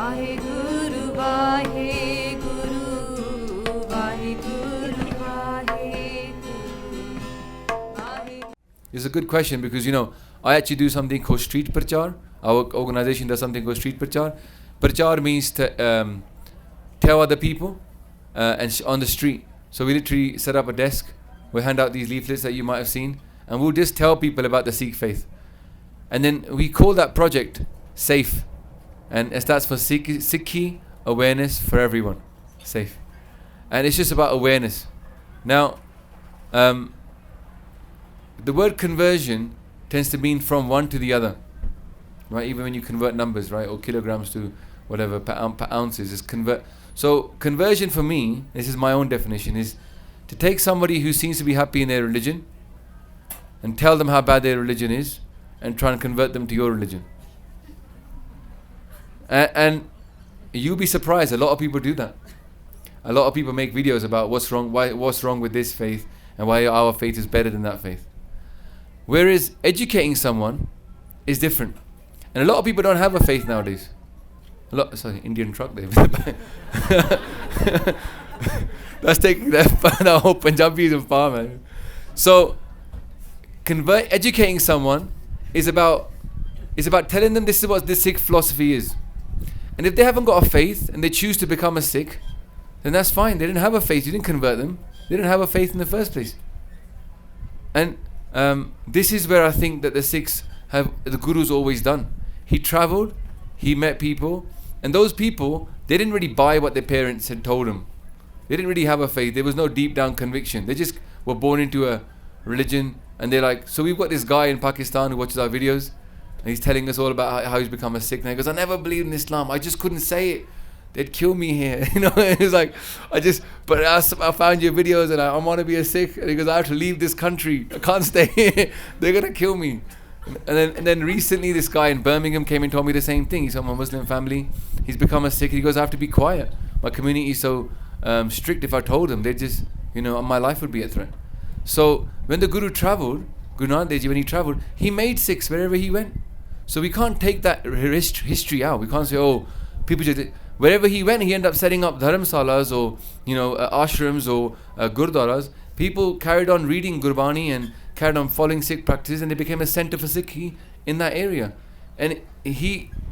Vaheguru, Vaheguru, Vaheguru, Vaheguru. It's a good question because, I actually do something called street prachar. Our organization does something called street prachar. Prachar means to tell other people on the street. So we literally set up a desk. We hand out these leaflets that you might have seen. And we'll just tell people about the Sikh faith. And then we call that project SAFE. And it stands for Sikhi Awareness for Everyone. SAFE. And it's just about awareness. Now, the word conversion tends to mean from one to the other. Right? Even when you convert numbers, right? Or kilograms to whatever, per ounces, is convert. So conversion for me, this is my own definition, is to take somebody who seems to be happy in their religion and tell them how bad their religion is and try and convert them to your religion. And you'll be surprised, a lot of people do that. A lot of people make videos about what's wrong with this faith and why our faith is better than that faith. Whereas educating someone is different. And a lot of people don't have a faith nowadays. Indian truck there. That's taking the whole Punjabis and far, man. So, educating someone is about telling them this is what the Sikh philosophy is. And if they haven't got a faith and they choose to become a Sikh, then that's fine. They didn't have a faith. You didn't convert them. They didn't have a faith in the first place. And this is where I think that the Sikhs the Guru's always done. He travelled, he met people, and those people, they didn't really buy what their parents had told them. They didn't really have a faith. There was no deep down conviction. They just were born into a religion, and they're like, so we've got this guy in Pakistan who watches our videos, and he's telling us all about how he's become a Sikh. And he goes, I never believed in Islam. I just couldn't say it. They'd kill me here. It's like, but I found your videos and I want to be a Sikh. And he goes, I have to leave this country. I can't stay here. They're going to kill me. And then recently this guy in Birmingham came and told me the same thing. He's from a Muslim family. He's become a Sikh. He goes, I have to be quiet. My community is so strict. If I told them, they'd just, my life would be at threat. So when the Guru travelled, Guru Nanak Dev Ji, when he travelled, he made Sikhs wherever he went. So we can't take that history out. We can't say, people just... Wherever he went, he ended up setting up dharamsalas or, ashrams or gurdwaras. People carried on reading Gurbani and carried on following Sikh practices, and they became a centre for Sikhi in that area. And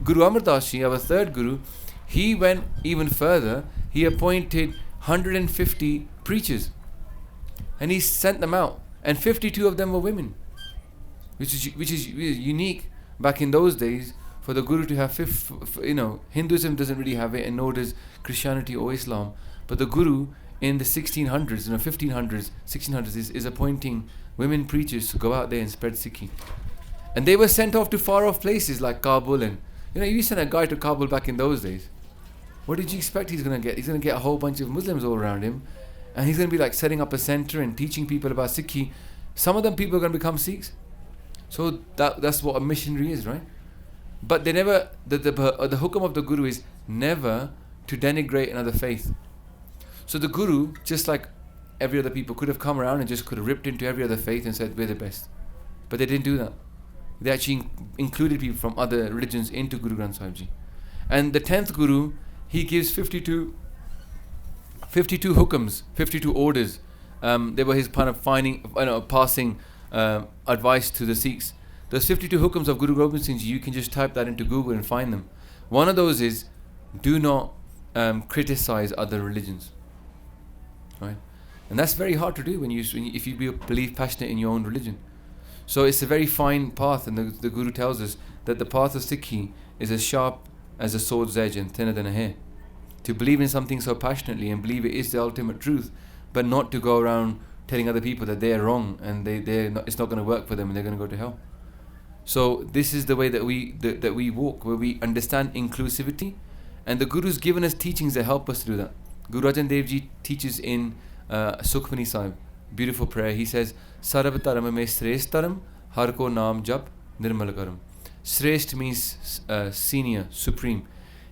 Guru Amar Das Ji, our third Guru, he went even further. He appointed 150 preachers. And he sent them out. And 52 of them were women. Which is unique back in those days. For the Guru to have, Hinduism doesn't really have it, and nor does Christianity or Islam. But the Guru in the 1600s, 1500s, 1600s is appointing women preachers to go out there and spread Sikhi. And they were sent off to far off places like Kabul. And, you sent a guy to Kabul back in those days. What did you expect he's going to get? He's going to get a whole bunch of Muslims all around him. And he's going to be like setting up a center and teaching people about Sikhi. Some of them people are going to become Sikhs. So that's what a missionary is, right? But they never, the hukam of the Guru is never to denigrate another faith. So the Guru, just like every other people, could have come around and just could have ripped into every other faith and said, we're the best. But they didn't do that. They actually included people from other religions into Guru Granth Sahib Ji. And the 10th Guru, he gives 52 hukams, 52 orders. They were his kind of passing advice to the Sikhs. Those 52 hukams of Guru Gobind Singh Ji, you can just type that into Google and find them. One of those is, do not criticize other religions. Right? And that's very hard to do if you believe passionate in your own religion. So it's a very fine path, and the Guru tells us that the path of Sikhi is as sharp as a sword's edge and thinner than a hair. To believe in something so passionately and believe it is the ultimate truth, but not to go around telling other people that they're wrong and it's not going to work for them and they're going to go to hell. So this is the way that we walk, where we understand inclusivity, and the Guru's given us teachings that help us to do that. Guru Arjan Dev Ji teaches in Sukhmani Sahib, beautiful prayer. He says, Sarab Dharam mein Shreshth Dharam, Har ko naam jap nirmal karam. Shreshth means senior, supreme.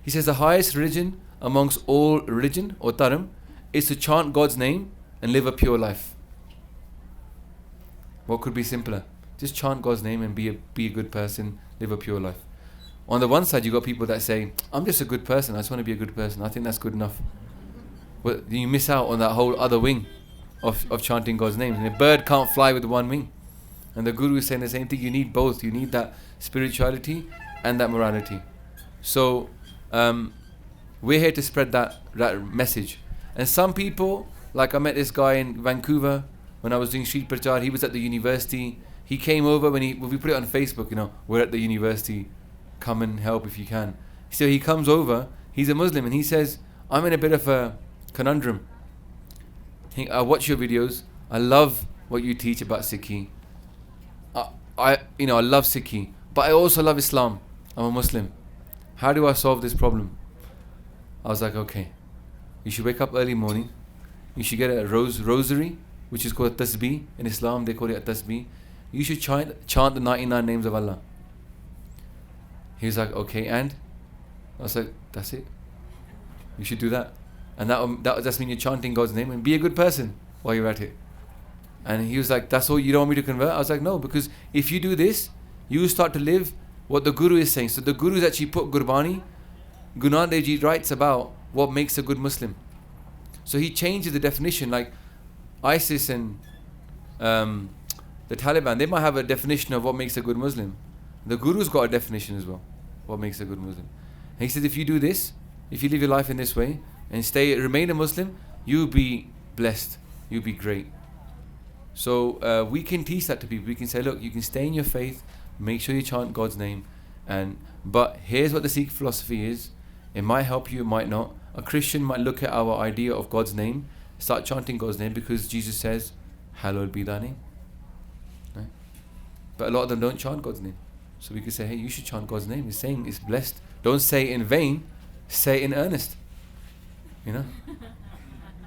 He says the highest religion amongst all religion, or dharam, is to chant God's name and live a pure life. What could be simpler? Just chant God's name and be a good person, live a pure life. On the one side, you got people that say, I'm just a good person. I just want to be a good person. I think that's good enough. Well, you miss out on that whole other wing of chanting God's name. And a bird can't fly with one wing. And the Guru is saying the same thing. You need both. You need that spirituality and that morality. So we're here to spread that message. And some people, like I met this guy in Vancouver when I was doing street prachar. He was at the university. He came over when we put it on Facebook, we're at the university. Come and help if you can. So he comes over. He's a Muslim and he says, I'm in a bit of a conundrum. I watch your videos. I love what you teach about Sikhi. I love Sikhi, but I also love Islam. I'm a Muslim. How do I solve this problem? I was like, okay, you should wake up early morning. You should get a rosary, which is called a tasbih. In Islam, they call it a tasbih. You should chant the 99 names of Allah. He was like, okay, and? I was like, that's it. You should do that. And that just mean you're chanting God's name and be a good person while you're at it. And he was like, that's all, you don't want me to convert? I was like, no, because if you do this, you start to live what the Guru is saying. So the Guru has actually put Gurbani. Guru Nanak Dev Ji writes about what makes a good Muslim. So he changes the definition. Like ISIS and the Taliban, they might have a definition of what makes a good Muslim. The Guru's got a definition as well, what makes a good Muslim. And he says, if you do this, if you live your life in this way and remain a Muslim, you'll be blessed, you'll be great. So we can teach that to people. We can say, look, you can stay in your faith, make sure you chant God's name, but here's what the Sikh philosophy is. It might help you, it might not. A Christian might look at our idea of God's name, start chanting God's name because Jesus says, hallowed be thy name. Right? But a lot of them don't chant God's name. So we could say, hey, you should chant God's name. He's saying it's blessed. Don't say it in vain, say it in earnest.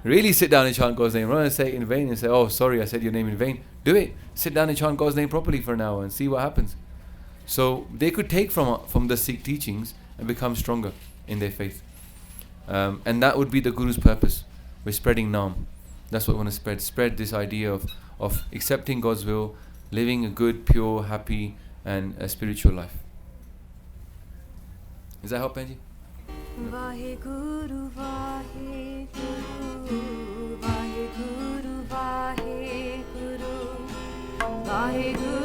Really sit down and chant God's name. Rather than say it in vain and say, oh, sorry, I said your name in vain. Do it. Sit down and chant God's name properly for an hour and see what happens. So they could take from the Sikh teachings and become stronger in their faith. And that would be the Guru's purpose. We're spreading Naam. That's what we want to spread. Spread this idea of accepting God's will, living a good, pure, happy and a spiritual life. Does that help, Benji? Vaheguru, Vaheguru, Vaheguru, Vaheguru, Vaheguru.